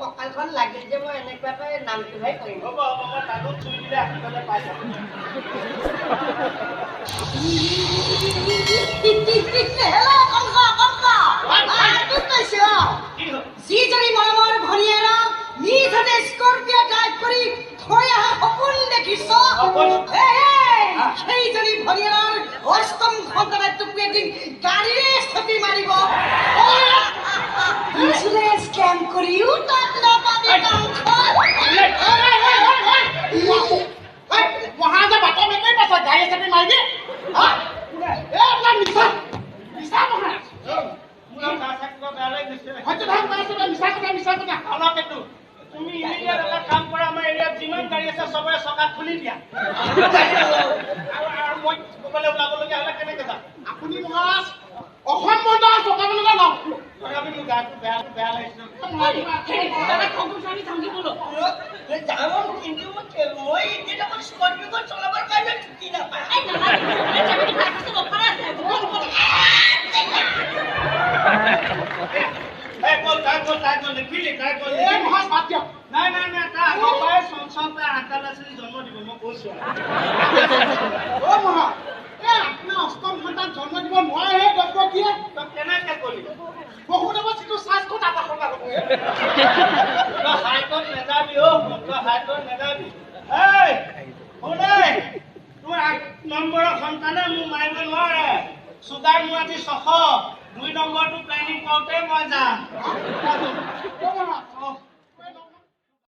কঁকালখন লাগিল যে মই এনেকুৱাকৈ নামটোহে কৰিম। হ'ব হ'ব মই তাতো চুই দিলে আহিবলৈ পাই যাম। যিজনী মৰমৰ ভনীয়েৰক নিজ স্কৰ্পিঅ' ড্ৰাইভ কৰি থৈ অহা সপোন দেখিছ সেইজনী ভনীয়েৰৰ অষ্টম সন্তানে তোক এদিন গাড়ীৰে চুটি মাৰিব। ইঞ্চুৰেঞ্চ ক্লেইম কৰিও তাত নাপাবি মহাজে বাটৰ মেকুৰী পাছত গাড়ী চাপি মাৰি দিয়ে আপোনাৰ মিছা মিছা নহয় তুমি ইমিডিয়েট এটা কাম কৰা আমাৰ এৰিয়াত যিমান গাড়ী আছে চবৰে চকা খুলি দিয়া আৰু মই ক'বলৈ ওলাবলগীয়া হ'লে কেনেকৈ যাম আপুনি মহাৰাজ অসম বন্ধৰ চকাবলৈ লওক তথাপি মোৰ গাটো বেয়া লাগিছে কিন্তু মই এতিয়া স্কৰ্পিঅ'খন চলাবৰ কাৰণে ছুটি নাপায়। জন্ম দিব মই কৈছো আপোনাৰ অষ্টম সন্তান জন্ম দিব নোৱাৰে কেনেকে কলি বহুদেৱ যিটো চাৰ্জখন আকাশৰ লগত হাইকোৰ্ট নেযাবি হাইকোৰ্ট নেযাবি শুনে তোৰ 8 নম্বৰৰ সন্তানে মোক মাৰিব নোৱাৰে চুগাৰ মোৰ আজি 600 2 নম্বৰটো প্লেনিং কৰোঁতে মই যাম